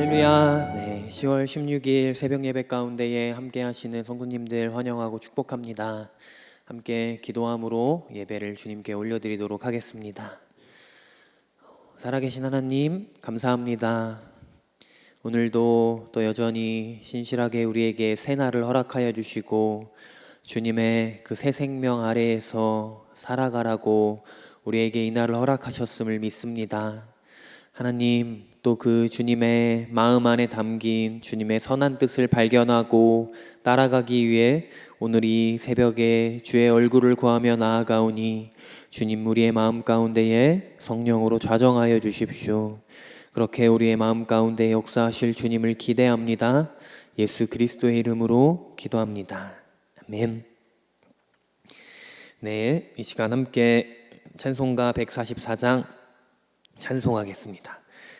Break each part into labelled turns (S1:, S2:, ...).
S1: 할렐루야. 10월 16일 새벽 예배 가운데에 함께 하시는 성도님들 환영하고 축복합니다. 함께 기도함으로 예배를 주님께 올려드리도록 하겠습니다. 살아계신 하나님 감사합니다. 오늘도 또 여전히 신실하게 우리에게 새 날을 허락하여 주시고 주님의 그 새 생명 아래에서 살아가라고 우리에게 이 날을 허락하셨음을 믿습니다. 하나님, 또 그 주님의 마음 안에 담긴 주님의 선한 뜻을 발견하고 따라가기 위해 오늘 이 새벽에 주의 얼굴을 구하며 나아가오니 주님 우리의 마음 가운데에 성령으로 좌정하여 주십시오. 그렇게 우리의 마음 가운데 역사하실 주님을 기대합니다. 예수 그리스도의 이름으로 기도합니다. 아멘. 네, 이 시간 함께 찬송가 144장 찬송하겠습니다.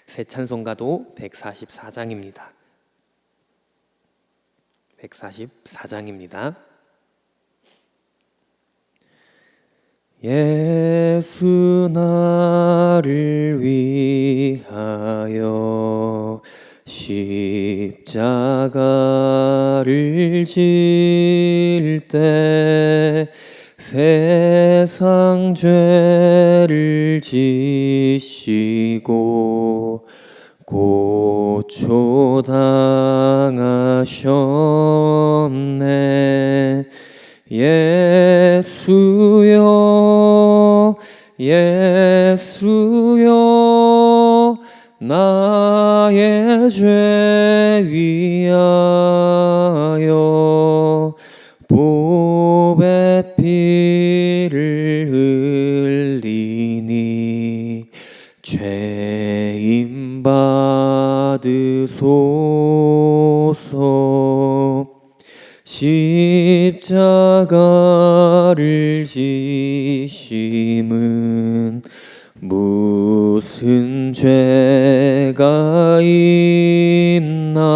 S1: 새 찬송가도 144장입니다. 144장입니다. 예수 나를 위하여 십자가를 질 때 세상 죄를 지시고 고초당하셨네. 예수여 예수여 나의 죄 위하여 보배 피를 흘리니 죄임 받으소서. 십자가를 지심은 무슨 죄가 있나.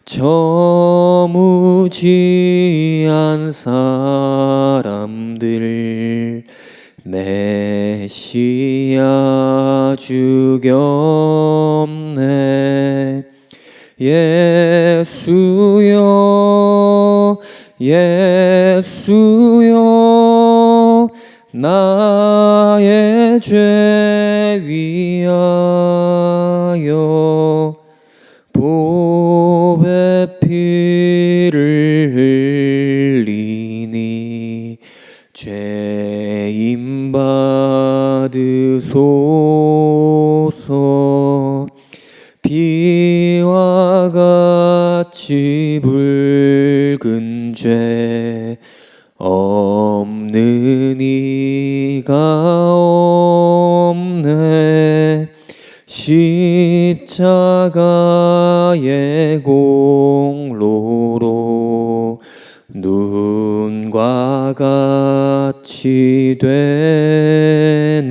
S1: 저무지한 사람들 메시아 죽였네. 예수여 예수여 나의 죄 위하여 보배 피를 흘리니 죄임 받으소서. 비와 같이 붉은 죄 없는 이가 없네. 십자가의 공로로 눈과 같이 되네.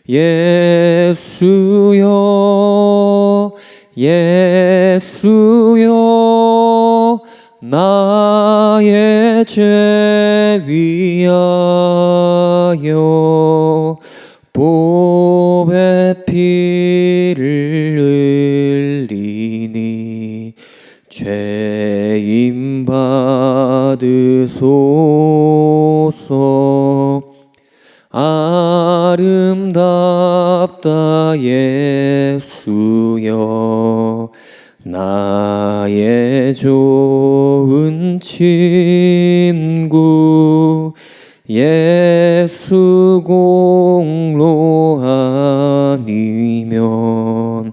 S1: 예수여 예수여 나의 죄 위하여 보배 피를 흘리니 죄임 받으소서. 아름답다 예수여 나의 좋은 친구. 예수 공로 아니면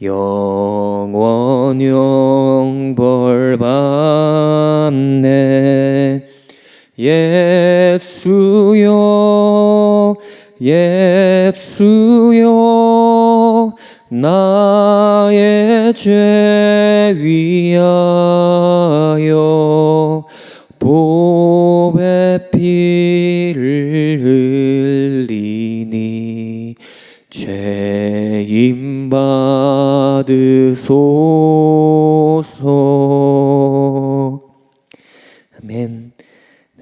S1: 영원 벌 받네. 예수여 예수여 나의 죄 위하여 보배 피를 흘리니 죄임 받으소서. 아멘.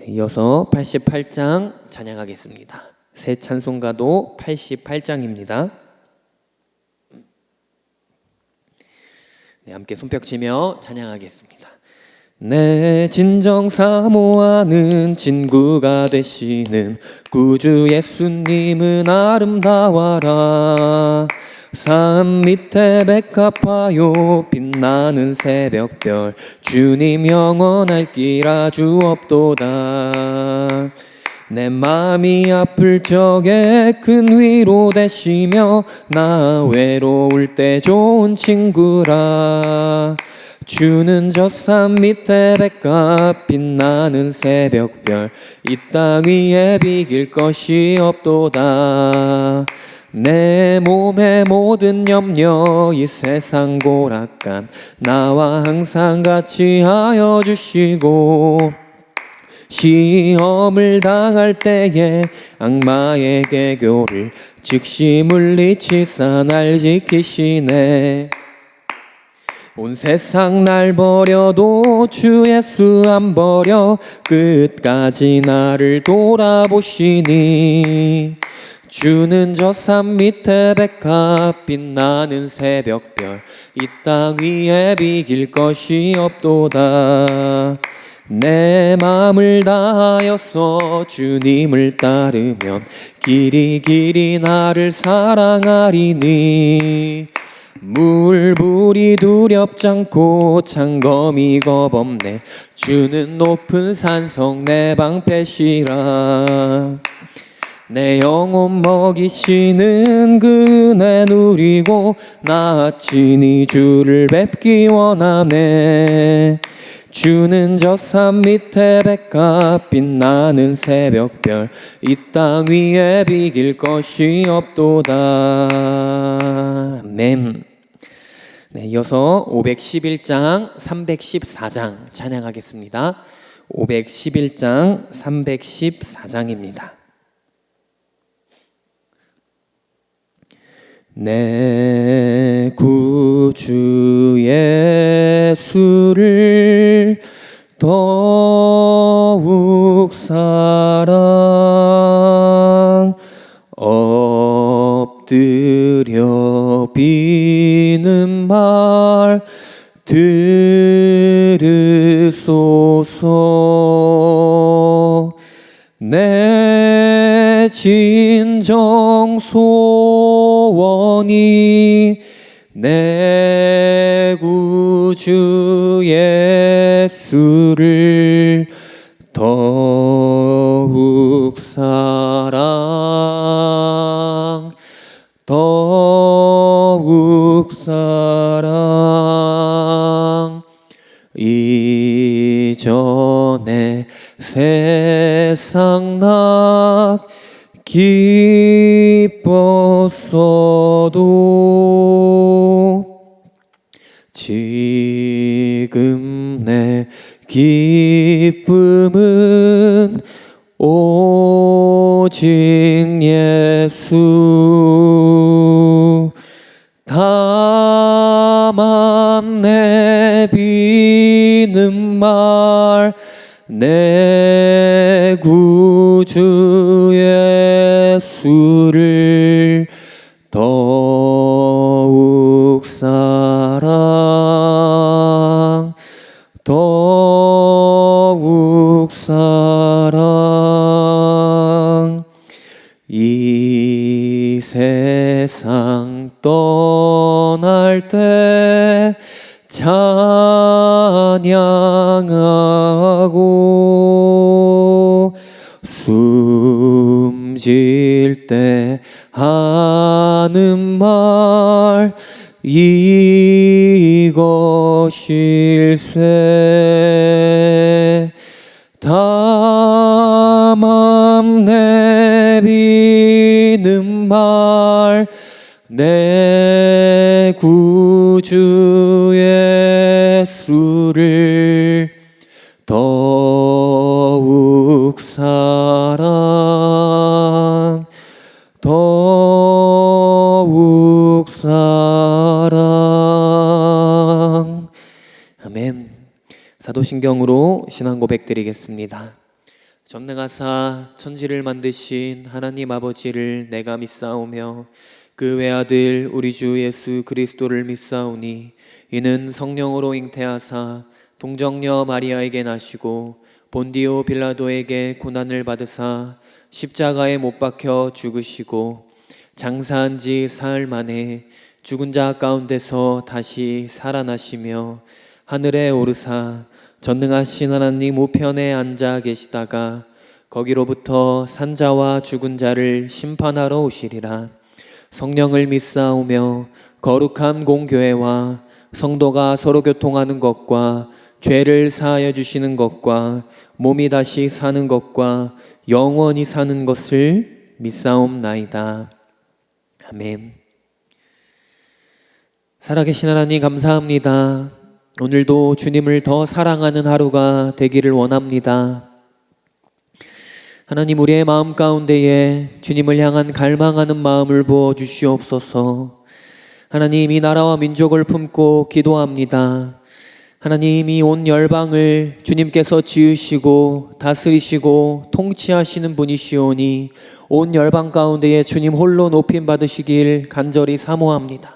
S1: 이어서 88장 찬양하겠습니다. 새 찬송가도 88장입니다. 함께 손뼉치며 찬양하겠습니다. 내 진정 사모하는 친구가 되시는 구주 예수님은 아름다워라. 산 밑에 백합화요 빛나는 새벽별 주님 영원할 길 아주 없도다. 내 맘이 아플 적에 큰 위로 되시며 나 외로울 때 좋은 친구라. 주는 저 산 밑에 백합 빛나는 새벽별 이 땅 위에 비길 것이 없도다. 내 몸의 모든 염려 이 세상 고락감 나와 항상 같이 하여 주시고 시험을 당할 때에 악마의 개교를 즉시 물리치사 날 지키시네. 온 세상 날 버려도 주 예수 안 버려 끝까지 나를 돌아보시니. 주는 저 산 밑에 백합 빛나는 새벽별 이 땅 위에 비길 것이 없도다. 내 맘을 다하여서 주님을 따르면 길이 길이 나를 사랑하리니. 물불이 두렵지 않고 창검이 겁없네. 주는 높은 산성 내 방패시라. 내 영혼 먹이시는 그 은혜 누리고 나 친히 주를 뵙기 원하네. 주는 저 산 밑에 백합 빛나는 새벽별 이 땅 위에 비길 것이 없도다. 아멘. 네, 이어서 511장 314장 찬양하겠습니다. 511장 314장입니다. 내 구주 예수를 더욱 사랑 엎드려 비는 말 들으소서. 내 진정 소원이 내 구주 예수를 더욱 사랑 더욱 사랑. 이전에 세상 나 기뻤어도 지금 내 기쁨은 오직 예수. 다만 내 비는 말 내 구주 예수를 더욱 사랑 더욱 사랑. 이 세상 떠날 때 찬양하고 숨질 때 하는 말 이것일세. 다만 내비는 말 내 구주 예수를 더욱 사랑 더욱 사랑. 아멘. 사도신경으로 신앙 고백 드리겠습니다. 전능하사 천지를 만드신 하나님 아버지를 내가 믿사오며 그 외아들 우리 주 예수 그리스도를 믿사오니 이는 성령으로 잉태하사 동정녀 마리아에게 나시고 본디오 빌라도에게 고난을 받으사 십자가에 못 박혀 죽으시고 장사한 지 사흘 만에 죽은 자 가운데서 다시 살아나시며 하늘에 오르사 전능하신 하나님 우편에 앉아 계시다가 거기로부터 산자와 죽은 자를 심판하러 오시리라. 성령을 믿사오며 거룩한 공교회와 성도가 서로 교통하는 것과 죄를 사하여 주시는 것과 몸이 다시 사는 것과 영원히 사는 것을 믿사옵나이다. 아멘. 살아계신 하나님 감사합니다. 오늘도 주님을 더 사랑하는 하루가 되기를 원합니다. 하나님, 우리의 마음 가운데에 주님을 향한 갈망하는 마음을 부어 주시옵소서. 하나님, 이 나라와 민족을 품고 기도합니다. 하나님, 이 온 열방을 주님께서 지으시고 다스리시고 통치하시는 분이시오니 온 열방 가운데에 주님 홀로 높임 받으시길 간절히 사모합니다.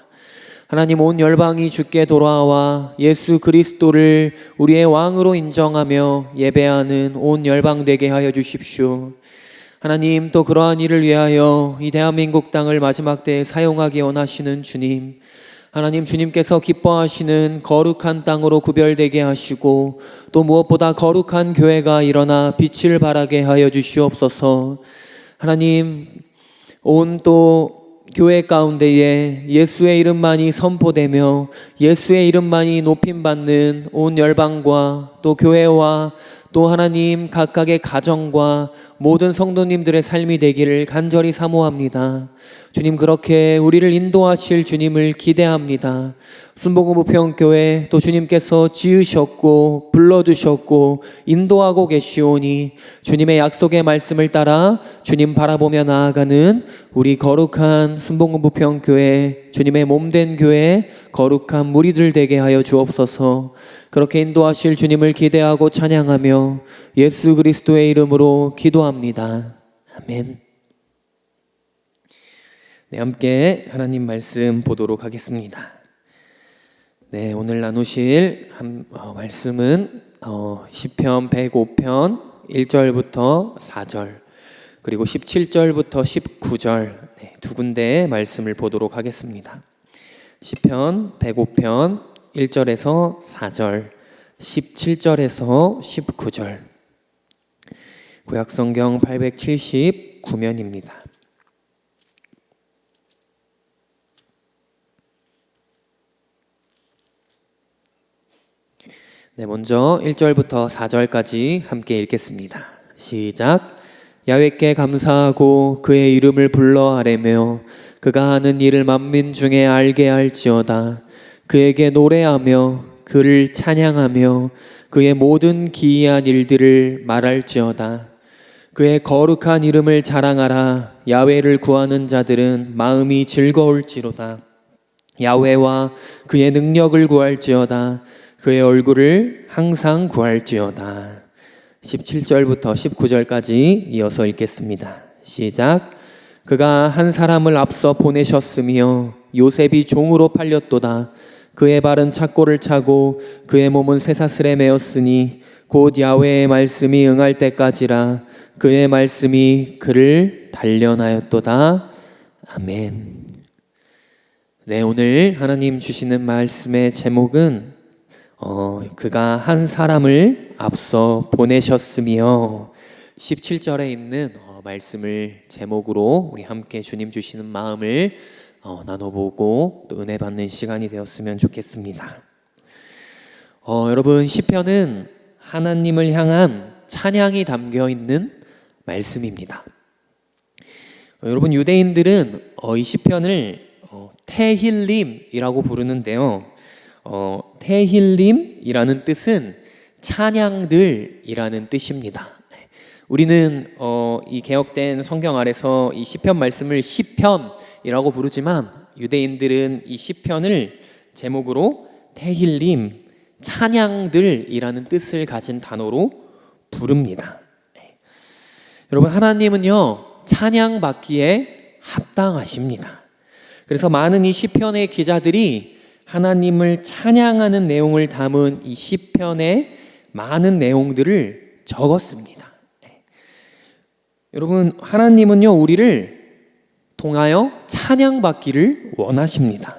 S1: 하나님, 온 열방이 주께 돌아와 예수 그리스도를 우리의 왕으로 인정하며 예배하는 온 열방 되게 하여 주십시오. 하나님, 또 그러한 일을 위하여 이 대한민국 땅을 마지막 때에 사용하기 원하시는 주님, 하나님, 주님께서 기뻐하시는 거룩한 땅으로 구별되게 하시고 또 무엇보다 거룩한 교회가 일어나 빛을 발하게 하여 주시옵소서. 하나님, 온 또 교회 가운데에 예수의 이름만이 선포되며 예수의 이름만이 높임받는 온 열방과 또 교회와 또 하나님 각각의 가정과 모든 성도님들의 삶이 되기를 간절히 사모합니다. 주님, 그렇게 우리를 인도하실 주님을 기대합니다. 순복음 우편교회 또 주님께서 지으셨고 불러주셨고 인도하고 계시오니 주님의 약속의 말씀을 따라 주님 바라보며 나아가는 우리 거룩한 순복음 우편교회, 주님의 몸된 교회, 거룩한 무리들 되게 하여 주옵소서. 그렇게 인도하실 주님을 기대하고 찬양하며 예수 그리스도의 이름으로 기도합니다. 아멘. 네, 함께 하나님 말씀 보도록 하겠습니다. 네, 오늘 나누실 말씀은 시편 105편 1절부터 4절 그리고 17절부터 19절 두 군데의 말씀을 보도록 하겠습니다. 시편 105편 1절에서 4절 17절에서 19절 구약성경 879면입니다. 네, 먼저 1절부터 4절까지 함께 읽겠습니다. 시작. 야훼께 감사하고 그의 이름을 불러 아뢰며 그가 하는 일을 만민 중에 알게 할지어다. 그에게 노래하며 그를 찬양하며 그의 모든 기이한 일들을 말할지어다. 그의 거룩한 이름을 자랑하라. 야훼를 구하는 자들은 마음이 즐거울지로다. 야훼와 그의 능력을 구할지어다. 그의 얼굴을 항상 구할지어다. 17절부터 19절까지 이어서 읽겠습니다. 시작. 그가 한 사람을 앞서 보내셨으며 요셉이 종으로 팔렸도다. 그의 발은 착고를 차고 그의 몸은 쇠사슬에 매었으니 곧 야훼의 말씀이 응할 때까지라. 그의 말씀이 그를 단련하였도다. 아멘. 네, 오늘 하나님 주시는 말씀의 제목은 그가 한 사람을 앞서 보내셨으며 17절에 있는 말씀을 제목으로 우리 함께 주님 주시는 마음을 나눠보고 또 은혜 받는 시간이 되었으면 좋겠습니다. 여러분, 시편은 하나님을 향한 찬양이 담겨 있는 말씀입니다. 여러분, 유대인들은 이 시편을 테힐림이라고 부르는데요. 테힐림이라는 뜻은 찬양들이라는 뜻입니다. 우리는 이 개역된 성경 아래서 이 시편 말씀을 시편이라고 부르지만 유대인들은 이 시편을 제목으로 테힐림, 찬양들이라는 뜻을 가진 단어로 부릅니다. 여러분, 하나님은요 찬양받기에 합당하십니다. 그래서 많은 이 시편의 기자들이 하나님을 찬양하는 내용을 담은 이 시편의 많은 내용들을 적었습니다. 여러분, 하나님은요, 우리를 통하여 찬양받기를 원하십니다.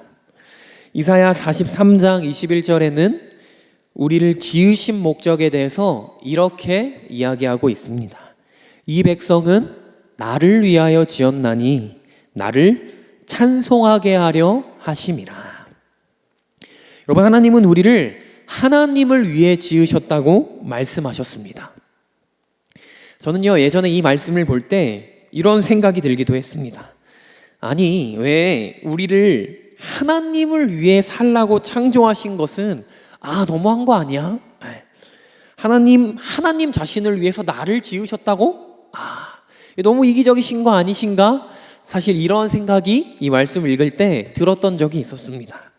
S1: 이사야 43장 21절에는 우리를 지으신 목적에 대해서 이렇게 이야기하고 있습니다. 이 백성은 나를 위하여 지었나니 나를 찬송하게 하려 하심이라. 여러분, 하나님은 우리를 하나님을 위해 지으셨다고 말씀하셨습니다. 저는요, 예전에 이 말씀을 볼 때 이런 생각이 들기도 했습니다. 아니, 왜 우리를 하나님을 위해 살라고 창조하신 것은 너무한 거 아니야? 하나님 자신을 위해서 나를 지으셨다고? 너무 이기적이신 거 아니신가? 사실 이런 생각이 이 말씀을 읽을 때 들었던 적이 있었습니다.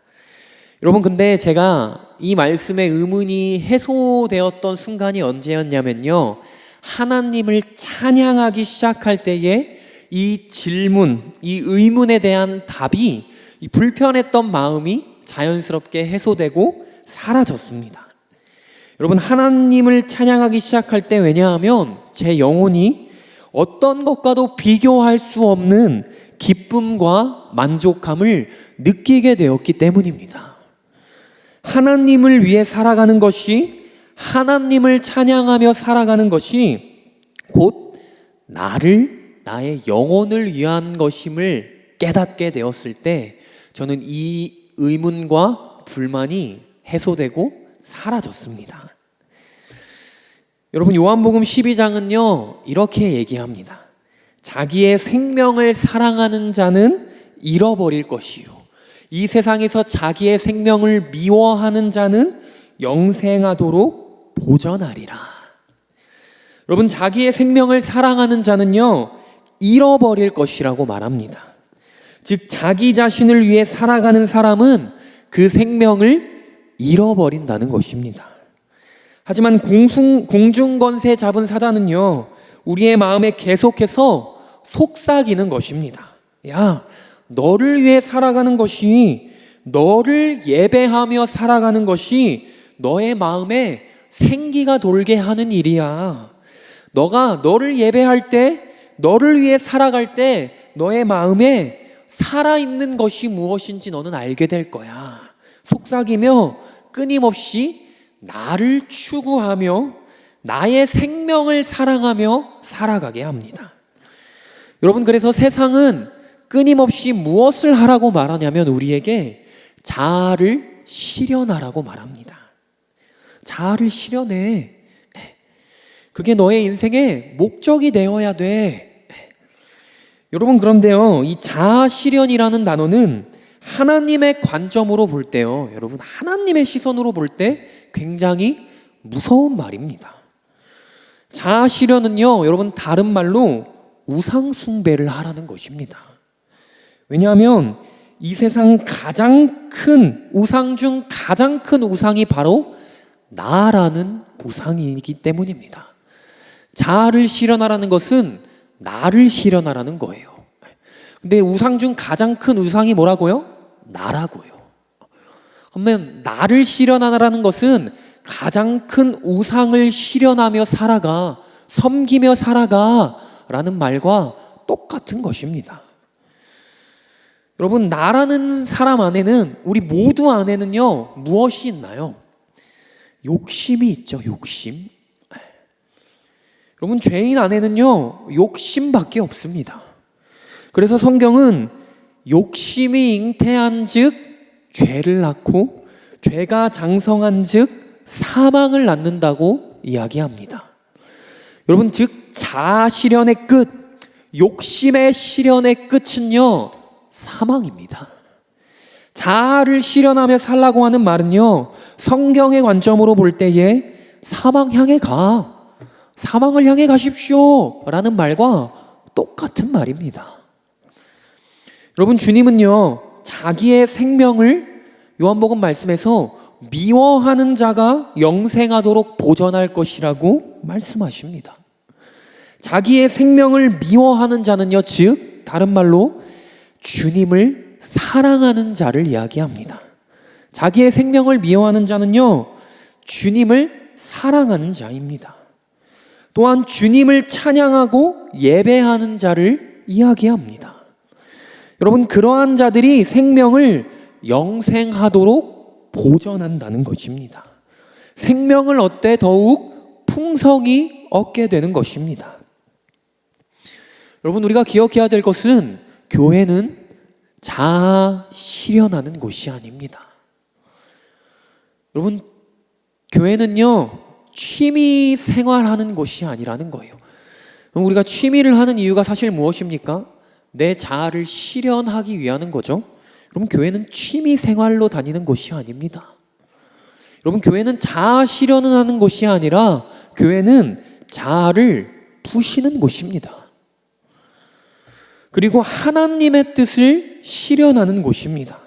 S1: 여러분, 근데 제가 이 말씀의 의문이 해소되었던 순간이 언제였냐면요, 하나님을 찬양하기 시작할 때에 이 질문, 이 의문에 대한 답이, 이 불편했던 마음이 자연스럽게 해소되고 사라졌습니다. 여러분, 하나님을 찬양하기 시작할 때, 왜냐하면 제 영혼이 어떤 것과도 비교할 수 없는 기쁨과 만족감을 느끼게 되었기 때문입니다. 하나님을 위해 살아가는 것이, 하나님을 찬양하며 살아가는 것이 곧 나의 영혼을 위한 것임을 깨닫게 되었을 때 저는 이 의문과 불만이 해소되고 사라졌습니다. 여러분, 요한복음 12장은요 이렇게 얘기합니다. 자기의 생명을 사랑하는 자는 잃어버릴 것이요, 이 세상에서 자기의 생명을 미워하는 자는 영생하도록 보전하리라. 여러분, 자기의 생명을 사랑하는 자는요 잃어버릴 것이라고 말합니다. 즉, 자기 자신을 위해 살아가는 사람은 그 생명을 잃어버린다는 것입니다. 하지만 공중권세 잡은 사단은요 우리의 마음에 계속해서 속삭이는 것입니다. 야, 너를 위해 살아가는 것이, 너를 예배하며 살아가는 것이 너의 마음에 생기가 돌게 하는 일이야. 너가 너를 예배할 때, 너를 위해 살아갈 때 너의 마음에 살아있는 것이 무엇인지 너는 알게 될 거야. 속삭이며 끊임없이 나를 추구하며 나의 생명을 사랑하며 살아가게 합니다. 여러분, 그래서 세상은 끊임없이 무엇을 하라고 말하냐면 우리에게 자아를 실현하라고 말합니다. 자아를 실현해. 그게 너의 인생의 목적이 되어야 돼. 여러분, 그런데요, 이 자아 실현이라는 단어는 하나님의 관점으로 볼 때요, 여러분, 하나님의 시선으로 볼 때 굉장히 무서운 말입니다. 자아 실현은요, 여러분, 다른 말로 우상 숭배를 하라는 것입니다. 왜냐하면 이 세상 가장 큰 우상 중 가장 큰 우상이 바로 나라는 우상이기 때문입니다. 자아를 실현하라는 것은 나를 실현하라는 거예요. 근데 우상 중 가장 큰 우상이 뭐라고요? 나라고요. 그러면 나를 실현하라는 것은 가장 큰 우상을 실현하며 살아가, 섬기며 살아가 라는 말과 똑같은 것입니다. 여러분, 나라는 사람 안에는, 우리 모두 안에는요 무엇이 있나요? 욕심이 있죠. 욕심. 여러분, 죄인 안에는요 욕심밖에 없습니다. 그래서 성경은 욕심이 잉태한 즉 죄를 낳고 죄가 장성한 즉 사망을 낳는다고 이야기합니다. 여러분, 즉 자아 실현의 끝, 욕심의 실현의 끝은요 사망입니다. 자아를 실현하며 살라고 하는 말은요 성경의 관점으로 볼 때에 사망 향해 가, 사망을 향해 가십시오 라는 말과 똑같은 말입니다. 여러분, 주님은요 자기의 생명을 요한복음 말씀에서 미워하는 자가 영생하도록 보전할 것이라고 말씀하십니다. 자기의 생명을 미워하는 자는요, 즉 다른 말로 주님을 사랑하는 자를 이야기합니다. 자기의 생명을 미워하는 자는요, 주님을 사랑하는 자입니다. 또한 주님을 찬양하고 예배하는 자를 이야기합니다. 여러분, 그러한 자들이 생명을 영생하도록 보전한다는 것입니다. 생명을 얻되 더욱 풍성히 얻게 되는 것입니다. 여러분, 우리가 기억해야 될 것은 교회는 자아 실현하는 곳이 아닙니다. 여러분, 교회는요, 취미 생활하는 곳이 아니라는 거예요. 우리가 취미를 하는 이유가 사실 무엇입니까? 내 자아를 실현하기 위한 거죠. 여러분, 교회는 취미 생활로 다니는 곳이 아닙니다. 여러분, 교회는 자아 실현을 하는 곳이 아니라 교회는 자아를 부시는 곳입니다. 그리고 하나님의 뜻을 실현하는 곳입니다.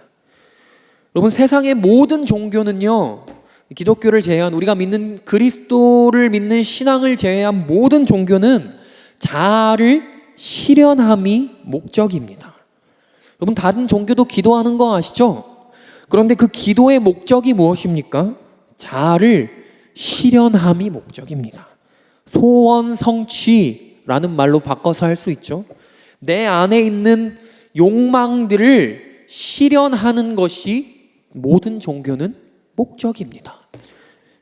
S1: 여러분, 세상의 모든 종교는요, 기독교를 제외한, 우리가 믿는 그리스도를 믿는 신앙을 제외한 모든 종교는 자아를 실현함이 목적입니다. 여러분, 다른 종교도 기도하는 거 아시죠? 그런데 그 기도의 목적이 무엇입니까? 자아를 실현함이 목적입니다. 소원 성취라는 말로 바꿔서 할 수 있죠. 내 안에 있는 욕망들을 실현하는 것이 모든 종교는 목적입니다.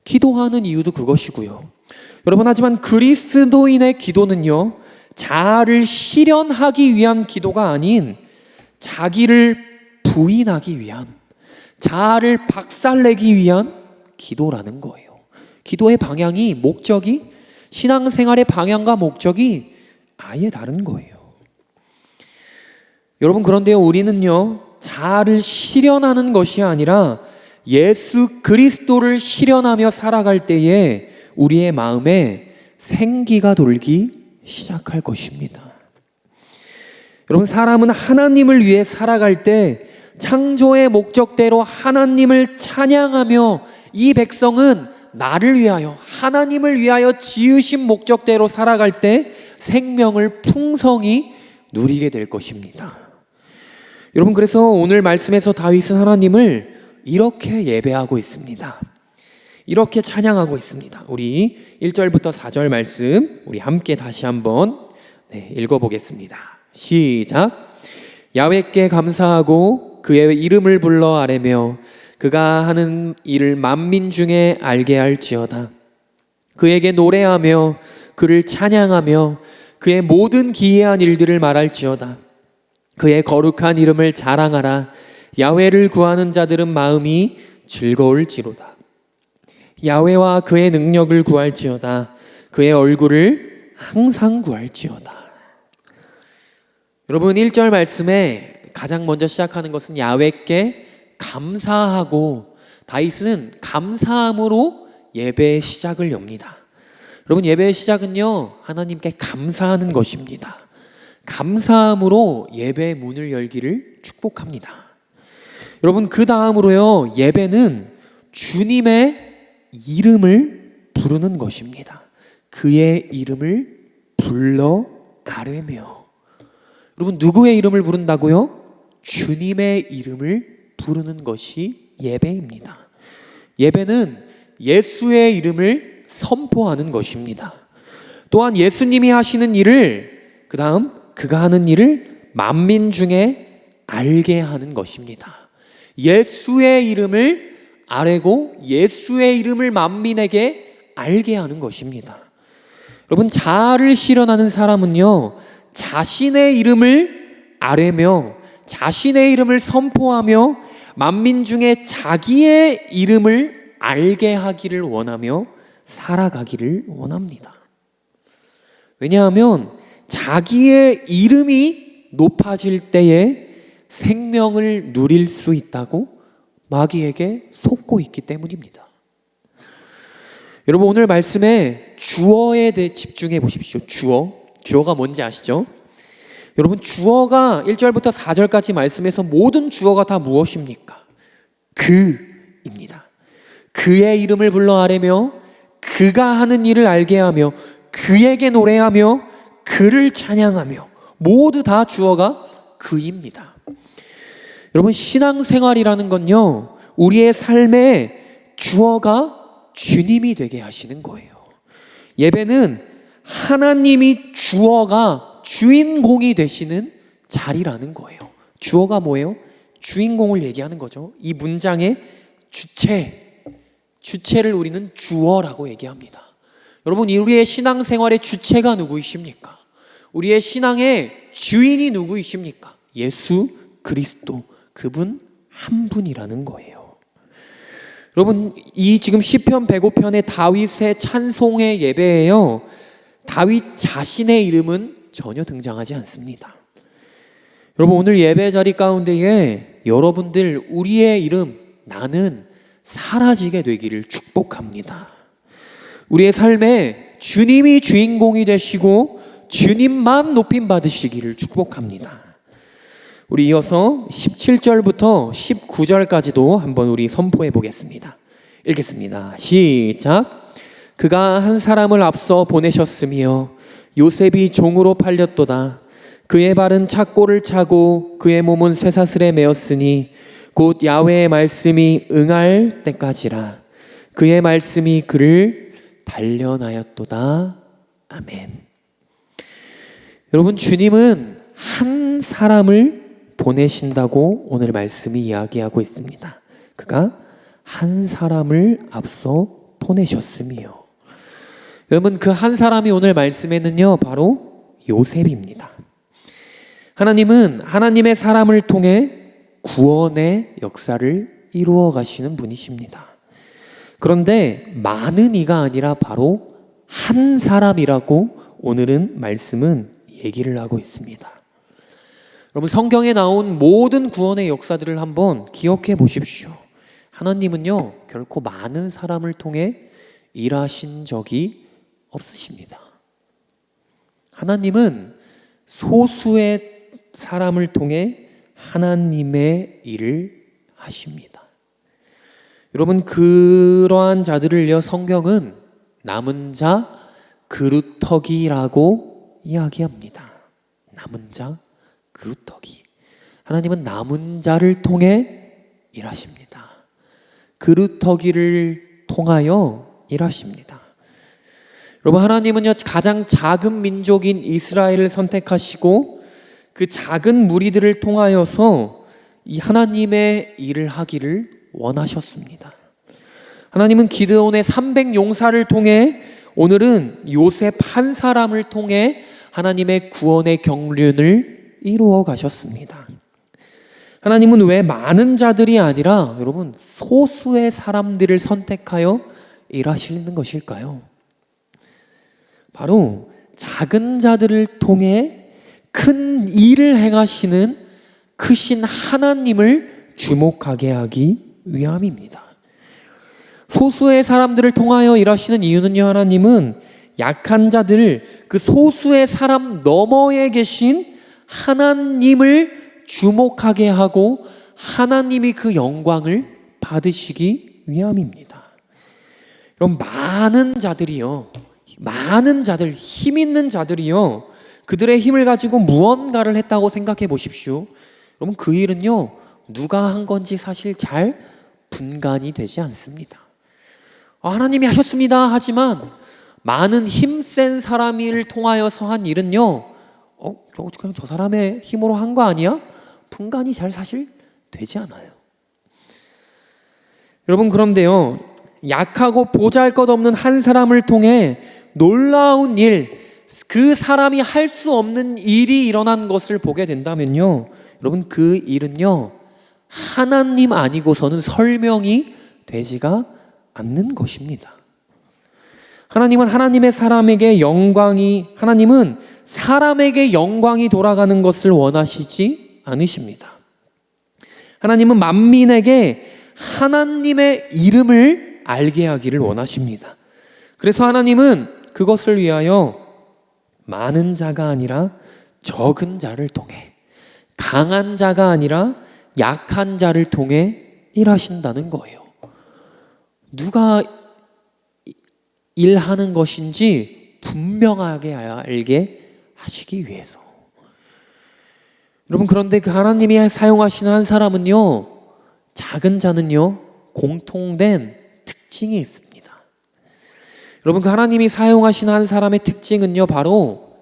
S1: 기도하는 이유도 그것이고요. 여러분, 하지만 그리스도인의 기도는요, 자아를 실현하기 위한 기도가 아닌 자기를 부인하기 위한, 자아를 박살내기 위한 기도라는 거예요. 기도의 방향이, 목적이, 신앙생활의 방향과 목적이 아예 다른 거예요. 여러분, 그런데요, 우리는요, 자아를 실현하는 것이 아니라 예수 그리스도를 실현하며 살아갈 때에 우리의 마음에 생기가 돌기 시작할 것입니다. 여러분, 사람은 하나님을 위해 살아갈 때 창조의 목적대로 하나님을 찬양하며, 이 백성은 나를 위하여, 하나님을 위하여 지으신 목적대로 살아갈 때 생명을 풍성히 누리게 될 것입니다. 여러분, 그래서 오늘 말씀에서 다윗은 하나님을 이렇게 예배하고 있습니다. 이렇게 찬양하고 있습니다. 우리 1절부터 4절 말씀 우리 함께 다시 한번 읽어보겠습니다. 시작. 야훼께 감사하고 그의 이름을 불러 아뢰며 그가 하는 일을 만민 중에 알게 할지어다. 그에게 노래하며 그를 찬양하며 그의 모든 기이한 일들을 말할지어다. 그의 거룩한 이름을 자랑하라. 야훼를 구하는 자들은 마음이 즐거울지로다. 야훼와 그의 능력을 구할지어다. 그의 얼굴을 항상 구할지어다. 여러분, 1절 말씀에 가장 먼저 시작하는 것은 야훼께 감사하고, 다윗은 감사함으로 예배의 시작을 엽니다. 여러분, 예배의 시작은요, 하나님께 감사하는 것입니다. 감사함으로 예배의 문을 열기를 축복합니다. 여러분, 그 다음으로요, 예배는 주님의 이름을 부르는 것입니다. 그의 이름을 불러 아뢰며. 여러분, 누구의 이름을 부른다고요? 주님의 이름을 부르는 것이 예배입니다. 예배는 예수의 이름을 선포하는 것입니다. 또한 예수님이 하시는 일을, 그 다음 그가 하는 일을 만민 중에 알게 하는 것입니다. 예수의 이름을 아뢰고 예수의 이름을 만민에게 알게 하는 것입니다. 여러분, 자아를 실현하는 사람은요, 자신의 이름을 아뢰며 자신의 이름을 선포하며 만민 중에 자기의 이름을 알게 하기를 원하며 살아가기를 원합니다. 왜냐하면 자기의 이름이 높아질 때에 생명을 누릴 수 있다고 마귀에게 속고 있기 때문입니다. 여러분, 오늘 말씀에 주어에 대해 집중해 보십시오. 주어가 뭔지 아시죠? 여러분, 주어가 1절부터 4절까지 말씀에서 모든 주어가 다 무엇입니까? 그입니다. 그의 이름을 불러 아뢰며 그가 하는 일을 알게 하며 그에게 노래하며 그를 찬양하며, 모두 다 주어가 그입니다. 여러분, 신앙생활이라는 건요, 우리의 삶의 주어가 주님이 되게 하시는 거예요. 예배는 하나님이 주어가 주인공이 되시는 자리라는 거예요. 주어가 뭐예요? 주인공을 얘기하는 거죠. 이 문장의 주체를 우리는 주어라고 얘기합니다. 여러분, 우리의 신앙생활의 주체가 누구이십니까? 우리의 신앙의 주인이 누구이십니까? 예수 그리스도, 그분 한 분이라는 거예요. 여러분, 이 지금 시편 105편의 다윗의 찬송의 예배예요, 다윗 자신의 이름은 전혀 등장하지 않습니다. 여러분, 오늘 예배 자리 가운데에 여러분들, 우리의 이름, 나는 사라지게 되기를 축복합니다. 우리의 삶에 주님이 주인공이 되시고 주님만 높임 받으시기를 축복합니다. 우리 이어서 17절부터 19절까지도 한번 우리 선포해 보겠습니다. 읽겠습니다. 시작. 그가 한 사람을 앞서 보내셨으며 요셉이 종으로 팔렸도다. 그의 발은 착고를 차고 그의 몸은 쇠사슬에 매었으니 곧 야훼의 말씀이 응할 때까지라. 그의 말씀이 그를 단련하였도다. 아멘. 여러분, 주님은 한 사람을 보내신다고 오늘 말씀이 이야기하고 있습니다. 그가 한 사람을 앞서 보내셨으며, 여러분, 그 한 사람이 오늘 말씀에는요, 바로 요셉입니다. 하나님은 하나님의 사람을 통해 구원의 역사를 이루어 가시는 분이십니다. 그런데 많은 이가 아니라 바로 한 사람이라고 오늘은 말씀은 얘기를 하고 있습니다. 여러분, 성경에 나온 모든 구원의 역사들을 한번 기억해 보십시오. 하나님은요, 결코 많은 사람을 통해 일하신 적이 없으십니다. 하나님은 소수의 사람을 통해 하나님의 일을 하십니다. 여러분, 그러한 자들을요, 성경은 남은 자 그루터기라고 이야기합니다. 남은 자 그루터기. 하나님은 남은 자를 통해 일하십니다. 그루터기를 통하여 일하십니다. 여러분, 하나님은요, 가장 작은 민족인 이스라엘을 선택하시고 그 작은 무리들을 통하여서 이 하나님의 일을 하기를 원하셨습니다. 하나님은 기드온의 300용사를 통해, 오늘은 요셉 한 사람을 통해 하나님의 구원의 경륜을 이루어 가셨습니다. 하나님은 왜 많은 자들이 아니라 여러분 소수의 사람들을 선택하여 일하시는 것일까요? 바로 작은 자들을 통해 큰 일을 행하시는 크신 하나님을 주목하게 하기 위함입니다. 소수의 사람들을 통하여 일하시는 이유는요, 하나님은 약한 자들, 그 소수의 사람 너머에 계신 하나님을 주목하게 하고 하나님이 그 영광을 받으시기 위함입니다. 여러분, 많은 자들이요, 많은 자들, 힘 있는 자들이요, 그들의 힘을 가지고 무언가를 했다고 생각해 보십시오. 여러분, 그 일은요, 누가 한 건지 사실 잘 분간이 되지 않습니다. 하나님이 하셨습니다 하지만 많은 힘센 사람을 통하여서 한 일은요, 그냥 저 사람의 힘으로 한 거 아니야? 분간이 잘 사실 되지 않아요. 여러분, 그런데요, 약하고 보잘것없는 한 사람을 통해 놀라운 일, 그 사람이 할 수 없는 일이 일어난 것을 보게 된다면요, 여러분, 그 일은요, 하나님 아니고서는 설명이 되지가 않는 것입니다. 하나님은 하나님의 사람에게 하나님은 사람에게 영광이 돌아가는 것을 원하시지 않으십니다. 하나님은 만민에게 하나님의 이름을 알게 하기를 원하십니다. 그래서 하나님은 그것을 위하여 많은 자가 아니라 적은 자를 통해, 강한 자가 아니라 약한 자를 통해 일하신다는 거예요. 누가 일하는 것인지 분명하게 알게 하시기 위해서. 여러분, 그런데 그 하나님이 사용하시는 한 사람은요, 작은 자는요, 공통된 특징이 있습니다. 여러분, 그 하나님이 사용하시는 한 사람의 특징은요, 바로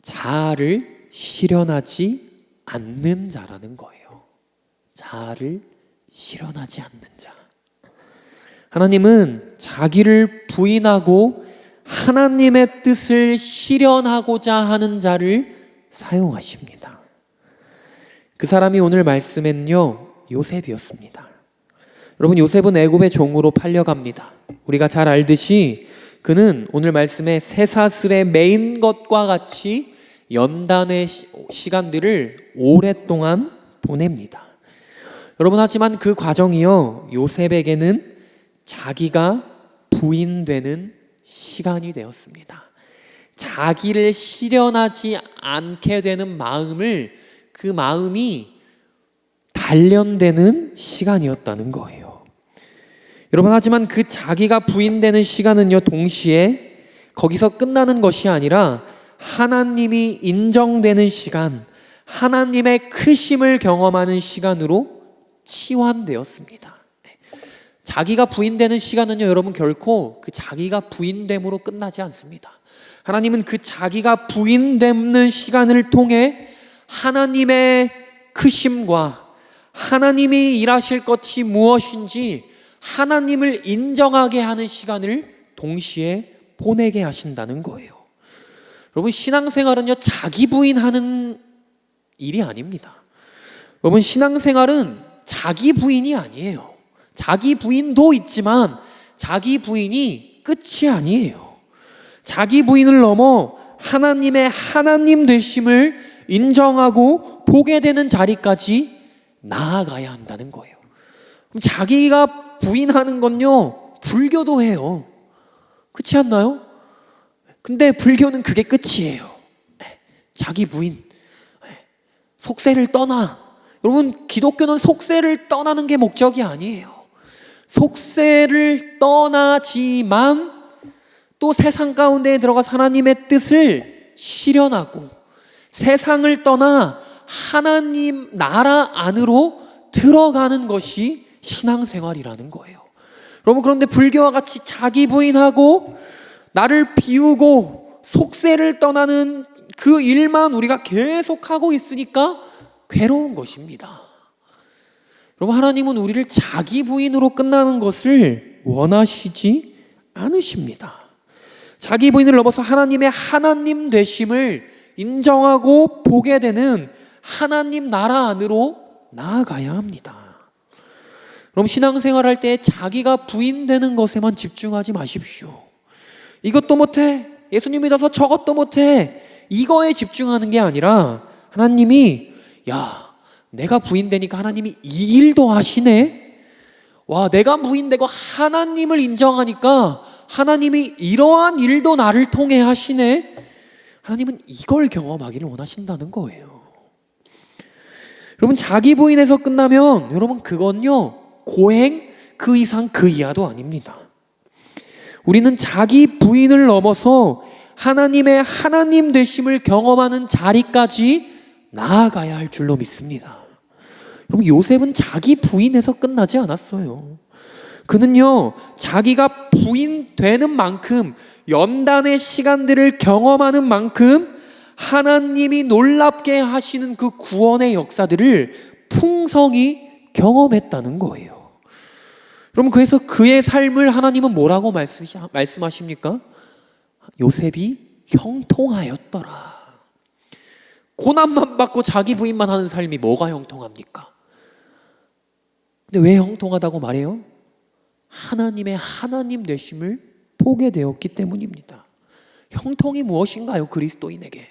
S1: 자아를 실현하지 않는 자라는 거예요. 자아를 실현하지 않는 자. 하나님은 자기를 부인하고 하나님의 뜻을 실현하고자 하는 자를 사용하십니다. 그 사람이 오늘 말씀에는요, 요셉이었습니다. 여러분, 요셉은 애굽의 종으로 팔려갑니다. 우리가 잘 알듯이 그는 오늘 말씀에 쇠사슬에 매인 것과 같이 연단의 시간들을 오랫동안 보냅니다. 여러분, 하지만 그 과정이요, 요셉에게는 자기가 부인되는 시간이 되었습니다. 자기를 실현하지 않게 되는 마음을, 그 마음이 단련되는 시간이었다는 거예요. 여러분, 하지만 그 자기가 부인되는 시간은요, 동시에 거기서 끝나는 것이 아니라 하나님이 인정되는 시간, 하나님의 크심을 경험하는 시간으로 치환되었습니다. 자기가 부인되는 시간은요, 여러분, 결코 그 자기가 부인됨으로 끝나지 않습니다. 하나님은 그 자기가 부인되는 시간을 통해 하나님의 크심과 하나님이 일하실 것이 무엇인지 하나님을 인정하게 하는 시간을 동시에 보내게 하신다는 거예요. 여러분, 신앙생활은요, 자기 부인하는 일이 아닙니다. 여러분, 신앙생활은 자기 부인이 아니에요. 자기 부인도 있지만 자기 부인이 끝이 아니에요. 자기 부인을 넘어 하나님의 하나님 되심을 인정하고 보게 되는 자리까지 나아가야 한다는 거예요. 그럼 자기가 부인하는 건요, 불교도 해요. 그렇지 않나요? 근데 불교는 그게 끝이에요. 자기 부인, 속세를 떠나. 여러분, 기독교는 속세를 떠나는 게 목적이 아니에요. 속세를 떠나지만 또 세상 가운데 들어가서 하나님의 뜻을 실현하고 세상을 떠나 하나님 나라 안으로 들어가는 것이 신앙생활이라는 거예요. 여러분, 그런데 불교와 같이 자기 부인하고 나를 비우고 속세를 떠나는 그 일만 우리가 계속하고 있으니까 괴로운 것입니다. 여러분, 하나님은 우리를 자기 부인으로 끝나는 것을 원하시지 않으십니다. 자기 부인을 넘어서 하나님의 하나님 되심을 인정하고 보게 되는 하나님 나라 안으로 나아가야 합니다. 그럼 신앙생활 할 때 자기가 부인되는 것에만 집중하지 마십시오. 이것도 못해, 예수님 믿어서 저것도 못해, 이거에 집중하는 게 아니라 하나님이, 야, 내가 부인되니까 하나님이 이 일도 하시네. 와, 내가 부인되고 하나님을 인정하니까 하나님이 이러한 일도 나를 통해 하시네. 하나님은 이걸 경험하기를 원하신다는 거예요. 여러분, 자기 부인에서 끝나면 여러분, 그건요, 고행 그 이상 그 이하도 아닙니다. 우리는 자기 부인을 넘어서 하나님의 하나님 되심을 경험하는 자리까지 나아가야 할 줄로 믿습니다. 여러분, 요셉은 자기 부인에서 끝나지 않았어요. 그는요, 자기가 부인되는 만큼, 연단의 시간들을 경험하는 만큼 하나님이 놀랍게 하시는 그 구원의 역사들을 풍성히 경험했다는 거예요. 여러분, 그래서 그의 삶을 하나님은 뭐라고 말씀하십니까? 요셉이 형통하였더라. 고난만 받고 자기 부인만 하는 삶이 뭐가 형통합니까? 근데 왜 형통하다고 말해요? 하나님의 하나님 되심을 보게 되었기 때문입니다. 형통이 무엇인가요? 그리스도인에게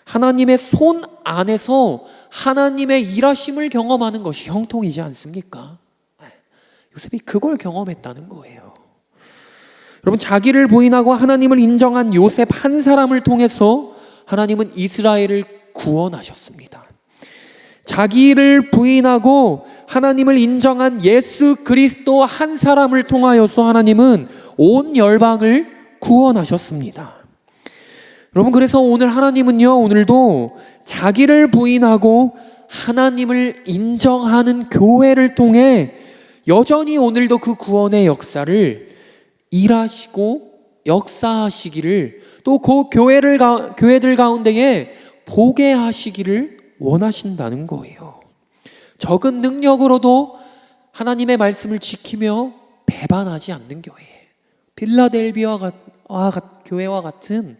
S1: 하나님의 손 안에서 하나님의 일하심을 경험하는 것이 형통이지 않습니까? 요셉이 그걸 경험했다는 거예요. 여러분, 자기를 부인하고 하나님을 인정한 요셉 한 사람을 통해서 하나님은 이스라엘을 구원하셨습니다. 자기를 부인하고 하나님을 인정한 예수 그리스도 한 사람을 통하여서 하나님은 온 열방을 구원하셨습니다. 여러분, 그래서 오늘 하나님은요, 오늘도 자기를 부인하고 하나님을 인정하는 교회를 통해 여전히 오늘도 그 구원의 역사를 일하시고 역사하시기를, 또 그 교회들 가운데에 보게 하시기를 원하신다는 거예요. 적은 능력으로도 하나님의 말씀을 지키며 배반하지 않는 교회, 빌라델비아 교회와 같은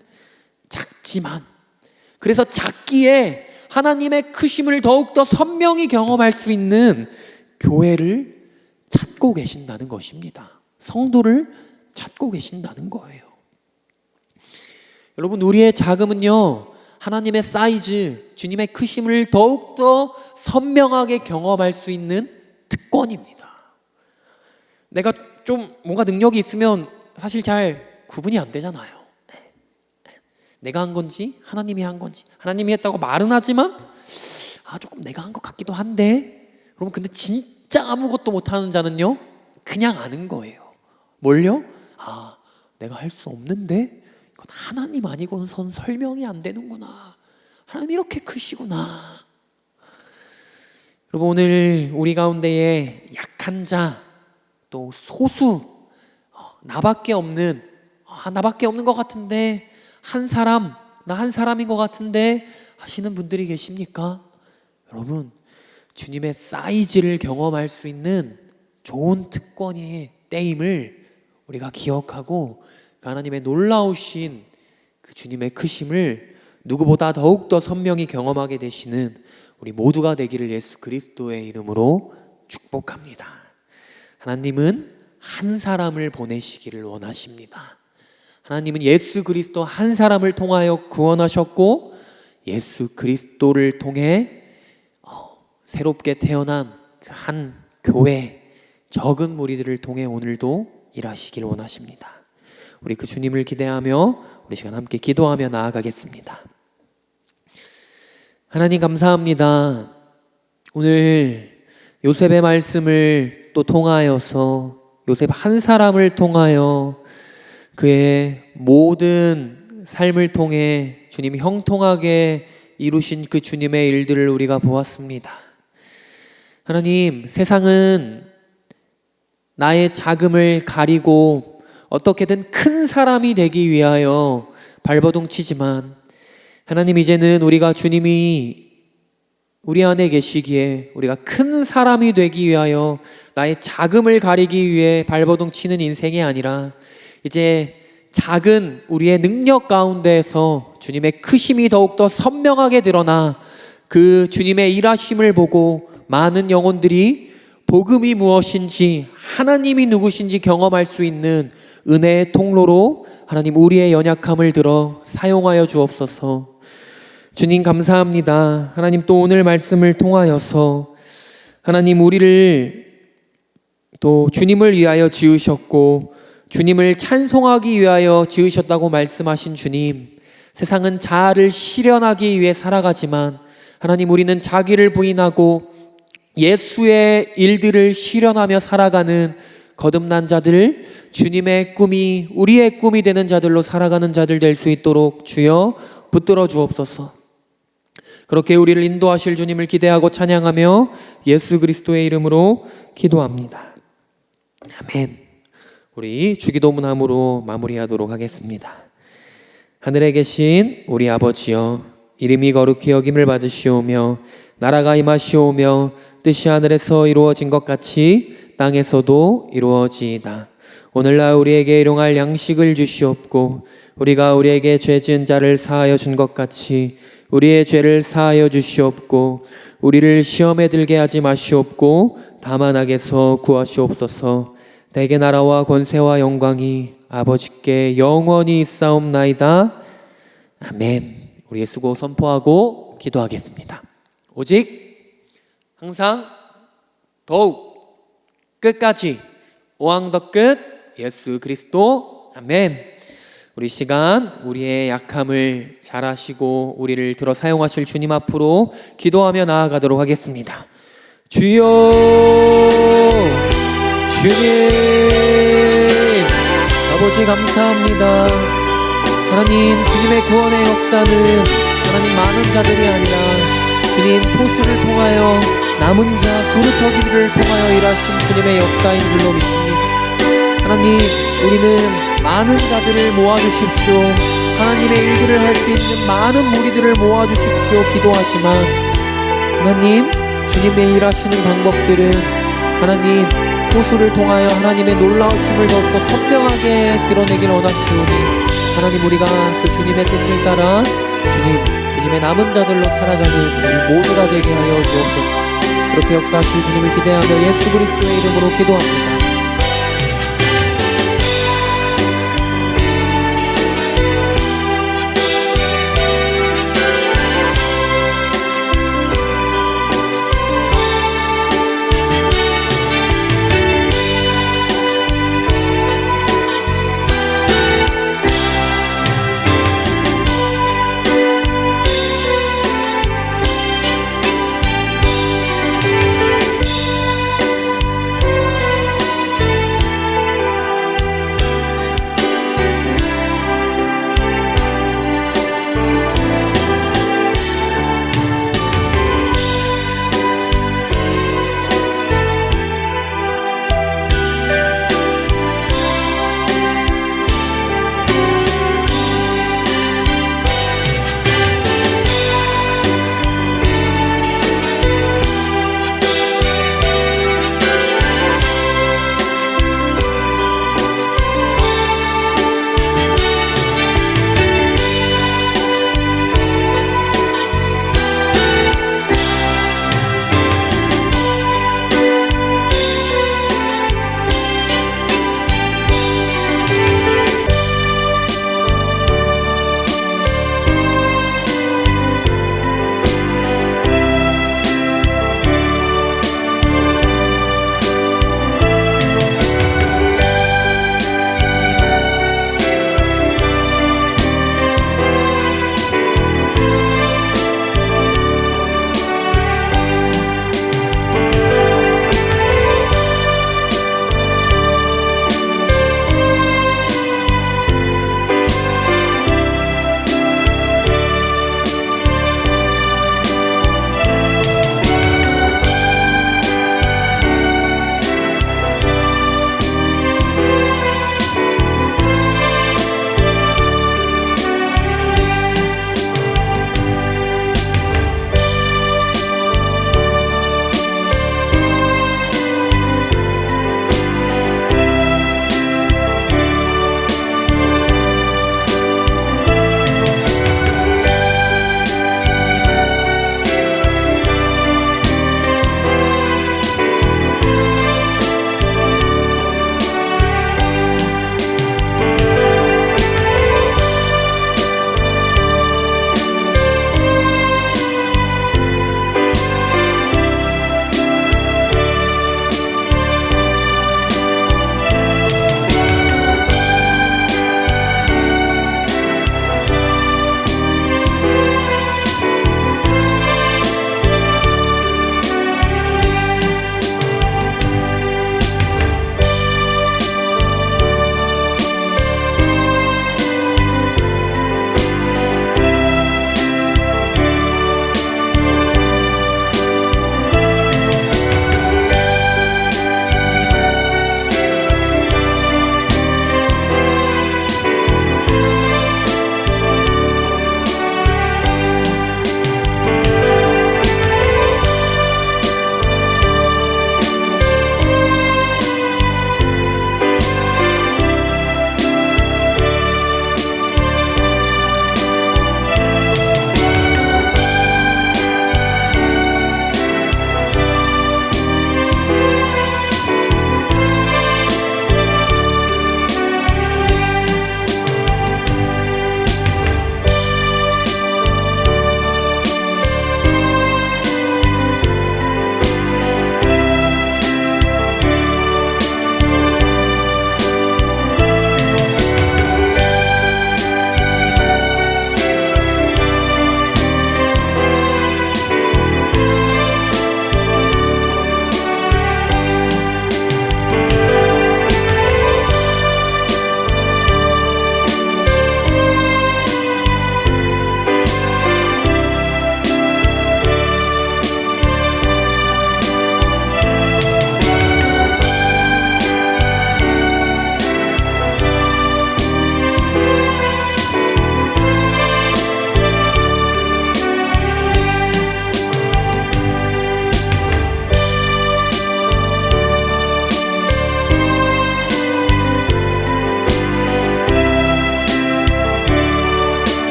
S1: 작지만, 그래서 작기에 하나님의 크심을 더욱더 선명히 경험할 수 있는 교회를 찾고 계신다는 것입니다. 성도를 찾고 계신다는 거예요. 여러분, 우리의 자금은요, 하나님의 사이즈, 주님의 크심을 더욱더 선명하게 경험할 수 있는 특권입니다. 내가 좀 뭔가 능력이 있으면 사실 잘 구분이 안 되잖아요. 내가 한 건지 하나님이 한 건지, 하나님이 했다고 말은 하지만 조금 내가 한 것 같기도 한데, 여러분, 근데 진짜 아무것도 못하는 자는요, 그냥 아는 거예요. 뭘요? 내가 할 수 없는데 이건 하나님 아니고는 설명이 안 되는구나. 하나님 이렇게 크시구나. 여러분, 오늘 우리 가운데에 약한 자, 또 소수, 나밖에 없는 것 같은데, 나 한 사람인 것 같은데 하시는 분들이 계십니까? 여러분, 주님의 사이즈를 경험할 수 있는 좋은 특권의 때임을 우리가 기억하고, 하나님의 놀라우신 그 주님의 크심을 누구보다 더욱더 선명히 경험하게 되시는 우리 모두가 되기를 예수 그리스도의 이름으로 축복합니다. 하나님은 한 사람을 보내시기를 원하십니다. 하나님은 예수 그리스도 한 사람을 통하여 구원하셨고, 예수 그리스도를 통해 새롭게 태어난 그 한 교회, 적은 무리들을 통해 오늘도 일하시길 원하십니다. 우리 그 주님을 기대하며 우리 시간 함께 기도하며 나아가겠습니다. 하나님, 감사합니다. 오늘 요셉의 말씀을 또 통하여서, 요셉 한 사람을 통하여 그의 모든 삶을 통해 주님이 형통하게 이루신 그 주님의 일들을 우리가 보았습니다. 하나님, 세상은 나의 자금을 가리고 어떻게든 큰 사람이 되기 위하여 발버둥치지만, 하나님, 이제는 우리가 주님이 우리 안에 계시기에 우리가 큰 사람이 되기 위하여 나의 자금을 가리기 위해 발버둥치는 인생이 아니라, 이제 작은 우리의 능력 가운데에서 주님의 크심이 더욱더 선명하게 드러나 그 주님의 일하심을 보고 많은 영혼들이 복음이 무엇인지, 하나님이 누구신지 경험할 수 있는 은혜의 통로로 하나님, 우리의 연약함을 들어 사용하여 주옵소서. 주님, 감사합니다. 하나님, 또 오늘 말씀을 통하여서 하나님, 우리를 또 주님을 위하여 지으셨고 주님을 찬송하기 위하여 지으셨다고 말씀하신 주님, 세상은 자아를 실현하기 위해 살아가지만 하나님, 우리는 자기를 부인하고 예수의 일들을 실현하며 살아가는 거듭난 자들, 주님의 꿈이 우리의 꿈이 되는 자들로 살아가는 자들 될 수 있도록 주여 붙들어 주옵소서. 그렇게 우리를 인도하실 주님을 기대하고 찬양하며 예수 그리스도의 이름으로 기도합니다. 아멘. 우리 주기도문함으로 마무리하도록 하겠습니다. 하늘에 계신 우리 아버지여, 이름이 거룩히 여김을 받으시오며 나라가 임하시오며 뜻이 하늘에서 이루어진 것 같이 땅에서도 이루어지이다. 오늘날 우리에게 일용할 양식을 주시옵고 우리가 우리에게 죄 지은 자를 사하여 준 것 같이 우리의 죄를 사하여 주시옵고 우리를 시험에 들게 하지 마시옵고 다만 악에서 구하시옵소서. 대개 나라와 권세와 영광이 아버지께 영원히 있사옵나이다. 아멘. 우리의 수고 선포하고 기도하겠습니다. 오직 항상 더욱 끝까지 오왕더 끝 예수 그리스도. 아멘. 우리 시간 우리의 약함을 잘 아시고 우리를 들어 사용하실 주님 앞으로 기도하며 나아가도록 하겠습니다. 주여, 주님, 아버지 감사합니다. 하나님, 주님의 구원의 역사는 하나님 많은 자들이 아니라 주님 소수를 통하여 남은 자 그루터기를 통하여 일하신 주님의 역사인 줄로 믿습니다. 하나님, 우리는 많은 자들을 모아주십시오. 하나님의 일들을 할 수 있는 많은 무리들을 모아주십시오 기도하지만 하나님, 주님의 일하시는 방법들은 하나님 소수를 통하여 하나님의 놀라우심을 더욱더 선명하게 드러내길 원하시오니 하나님, 우리가 그 주님의 뜻을 따라 주님의 남은 자들로 살아가는 우리 모두가 되게 하여 주옵소서. 그렇게 역사하실 주님을 기대하며 예수 그리스도의 이름으로 기도합니다.